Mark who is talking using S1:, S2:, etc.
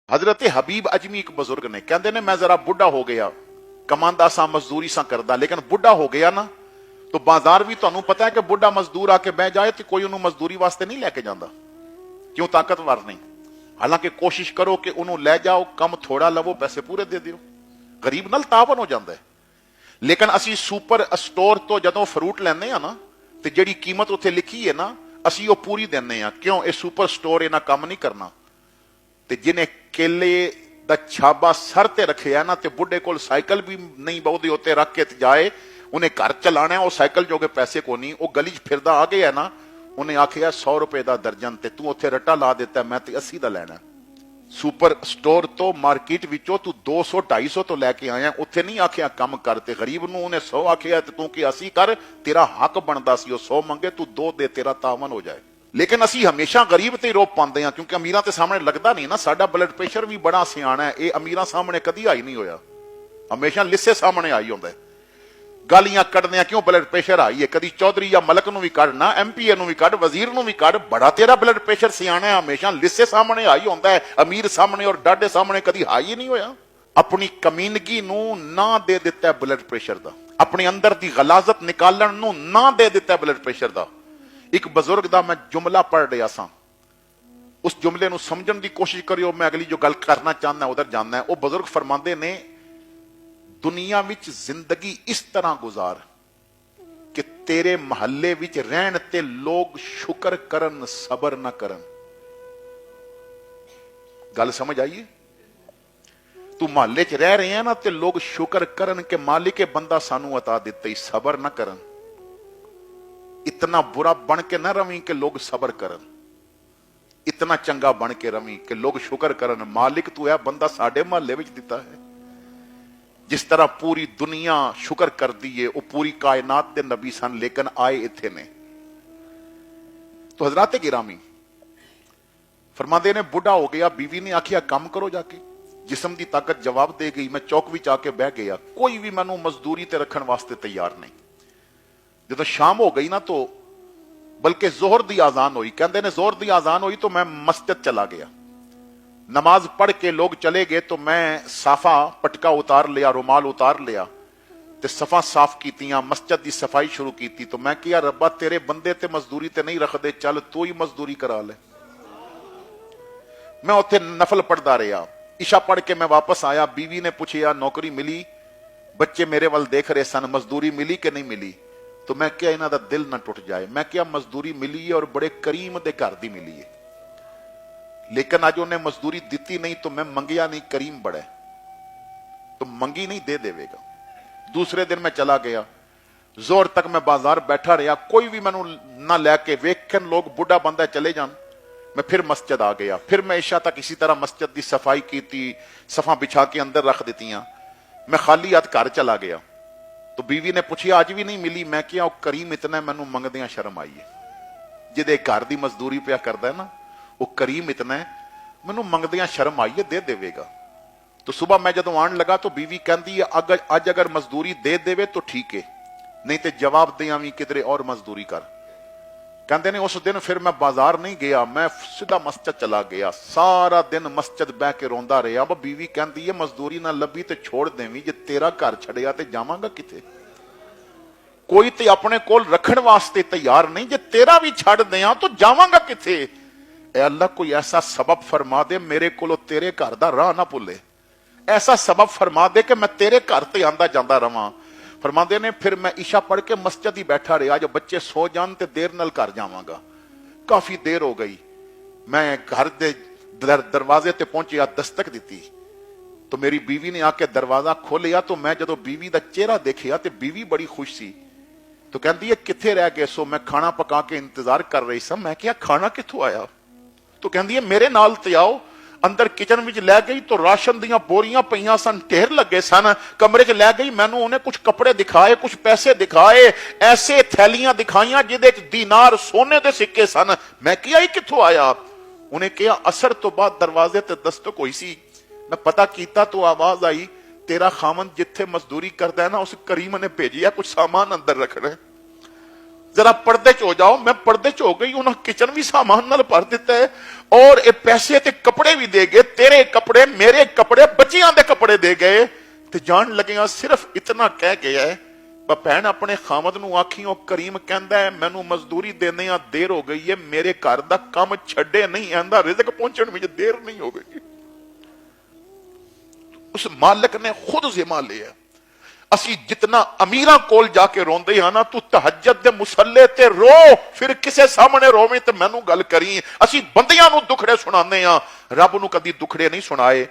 S1: हजरत हबीब अजमी एक बुजुर्ग ने कहते ने मैं जरा बुढ़ा हो गया कमांदा सा मजदूरी सा करदा लेकिन बुढ़ा हो गया ना तो बाजार भी तुहानू पता है कि बुढ़ा मजदूर आके बह जाए तो कोई उन्होंने मजदूरी वास्ते नहीं लैके जाता क्यों ताकतवर नहीं। हालांकि कोशिश करो कि उन्होंने लै जाओ कम थोड़ा लवो पैसे पूरे दे दियो गरीब नाल तावन हो जाता है। लेकिन असी सुपर स्टोर तो जदों फ्रूट लैने आ ना तो जिहड़ी कीमत उत्थे लिखी है ना असी वो पूरी देने आ क्यों ये सुपर स्टोर इन्हां काम नहीं करना। ते जिन्हें केले दा छाबा सर ते रखिया ना ते बुढ़े कोल साइकिल भी नहीं बहुती उत्ते रख के जाए उन्हें घर चलाना है वो साइकिल जोगे पैसे को नहीं वो गली च फिरदा आ गया ना उन्हें आखिया 100 रुपए का दर्जन ते तू उत्थे रट्टा ला दिता मैं ते 80 का लैना। सुपर स्टोर तो मार्केट विचों तू 200 250 तो लैके आया उत्थे नहीं आखिया कम कर ते गरीब नूं उन्हें 100 आखिया ते तू कि 80 कर तेरा हक बनदा सी 100 मंगे तू 2 दे तेरा तावन हो जाए। लेकिन असी हमेशा गरीब ते रोप पाते हैं क्योंकि अमीरां ते सामने लगता नहीं ना साडा ब्लड प्रेशर भी बड़ा सियाना है ये अमीरां सामने कदी आई नहीं होया हमेशा लिस्से सामने आई होंदा है। गालियां कढ़ने क्यों ब्लड प्रेशर आई है कदी चौधरी या मलक नूं भी कढ़ना MP नूं भी कढ़ वजीर नूं भी कढ़ बड़ा तेरा ब्लड प्रेशर सियाना है हमेशा लिस्से सामने आई होंदा है अमीर सामने और डाडे सामने कदी हाई ही नहीं होया। अपनी कमीनगी नूं ना दे दिता है ब्लड प्रेशर दा अपने अंदर दी गलाजत निकालण नूं ना दे दिता है ब्लड प्रेशर दा। एक बुजुर्ग दा मैं जुमला पढ़ रहा सा उस जुमले नूं समझण दी कोशिश करियो मैं अगली जो गल करना चाहना उधर जाना है। वो बुजुर्ग फरमांदे ने दुनिया विच जिंदगी इस तरह गुजार कि तेरे महल्ले विच रहन ते लोग शुक्र करन सबर ना करन। गल समझ आइए तू महल्ले च रह रहे हैं ना ते लोग शुक्र करन के मालिक बंदा सानू अता दिते सबर ना करन। इतना बुरा बन के ना रवी कि लोग सबर करन इतना चंगा बन के रवी कि लोग शुक्र करन मालिक तू है बंदा साडे महल्ले विच दिता है। जिस तरह पूरी दुनिया शुक्र कर दी है वो पूरी कायनात दे नबी सन लेकिन आए इत्थे ने। तो हजरात गिरामी फरमांदे ने बुढ़ा हो गया बीवी ने आखिया काम करो जाके जिस्म की ताकत जवाब दे गई मैं चौक विच आके बह गया कोई भी मैनू मजदूरी ते रखण वास्ते तैयार नहीं। जब शाम हो गई ना तो बल्कि जोहर दी आजान हुई कहते ने जोहर दी आजान हुई तो मैं मस्जिद चला गया नमाज पढ़ के लोग चले गए तो मैं साफा पटका उतार लिया रुमाल उतार लिया ते सफा साफ कीतियां मस्जिद की सफाई शुरू की तो मैं किया रब्बा तेरे बंदे ते मजदूरी ते नहीं रखदे चल तू ही मजदूरी करा ले। मैं उत्थे नफल पढ़दा रहा इशा पढ़ के मैं वापस आया बीवी ने पूछा नौकरी मिली बच्चे मेरे वाल देख रहे सन मजदूरी मिली कि नहीं मिली तो मैं क्या इन्हां दा दिल ना टुट जाए। मैं क्या मजदूरी मिली है और बड़े करीम दे घर दी मिली है लेकिन अज उन्हें मजदूरी दी नहीं तो मैं मंगिया नहीं करीम बड़ा तो मंगी नहीं दे देवेगा। दूसरे दिन मैं चला गया जोर तक मैं बाजार बैठा रहा कोई भी मैनू ना लैके वेखन लोग बुढ़ा बंदा चले जान। मैं फिर मस्जिद आ गया फिर मैं इशा तक इसी तरह मस्जिद की सफाई की सफा बिछा के अंदर रख दित्तियां मैं खाली हाथ घर चला गया तो बीवी ने पूछा अज भी नहीं मिली। मैं क्या करीम इतना मैनू मंगदियां शर्म आई है जिदे घर की मजदूरी पिया करदा है ना वो करीम इतना है मैनू मंगदियां शर्म आई है दे देवेगा। तो सुबह मैं जदों आन लगा तो बीवी कहती है अज अगर मजदूरी दे देवे तो ठीक है नहीं तो जवाब दिया भी किधरे और मजदूरी कर। कहते ने उस दिन फिर मैं बाजार नहीं गया मैं सीधा मस्जिद चला गया सारा दिन मस्जिद बह के रोंदा रहा। बीवी कहती है मजदूरी ना लभी तो छोड़ देवी जे तेरा घर छड़िया तो जावांगा किथे कोई ते अपने कोल रखण वास्ते तैयार नहीं जे तेरा भी छड़ दिया तो जावांगा किथे। ए अल्लाह कोई ऐसा सबब फरमा दे मेरे को तेरे घर दा राह ना भुले ऐसा सबब फरमा दे कि मैं तेरे घर ते आंदा जांदा रवां। फरमाते ने फिर मैं इशा पढ़ के मस्जिद ही बैठा रहा जो बच्चे सो जान ते देर नाल घर जावांगा। काफी देर हो गई मैं घर दे दरवाजे ते पहुंचिया दस्तक दी तो मेरी बीवी ने आके दरवाजा खोलिया तो मैं जदों बीवी का चेहरा देखिया तो बीवी बड़ी खुश सी तो कहती है किथे रह गए सो मैं खाना पका के इंतजार कर रही सा। मैं क्या खाना किथों आया तो कहती है मेरे नाल ते आओ। अंदर किचन विच लै गई तो राशन दियां बोरियां पईयां सन ढेर लगे सन कमरे च लै गई मैनू उन्हें कुछ कपड़े दिखाए कुछ पैसे दिखाए ऐसे थैलियां दिखाइयां जिदे च दीनार सोने दे सिक्के सन। मैं क्या ही किथों आया उन्हें कहा असर तो बाद दरवाजे ते दस्तक हुई सी मैं पता कीता तो आवाज आई तेरा खामन जिथे मजदूरी करदा है ना उस करीम ने भेजिया कुछ सामान अंदर रखना। जरा पर्दे च हो जाओ। मैं पर्दे च हो गई, उन्होंने किचन भी सामान नाल भर दिता है और ये पैसे ते कपड़े भी दे गए, तेरे कपड़े मेरे कपड़े बच्चियां दे कपड़े दे गए ते जान लगे सिर्फ इतना कह गया है भैन अपने खामद नूं आखी, ओ करीम कहंदा है मैनू मजदूरी देने देर हो गई है, मेरे घर दा काम छड्डे नहीं, आंदा रिज़्क पहुंचण विच देर नहीं होगी। उस मालिक ने खुद जिम्मा लिया। असी जितना अमीरां कोल जाके रोंदे हां ना, तू तहज्जुद दे मुसल्ले ते रो, फिर किसे सामने रोवें ते मैनू गल करी। असी बंदियां नूं दुखड़े सुणाने हां, रब नूं कदी दुखड़े नहीं सुनाए।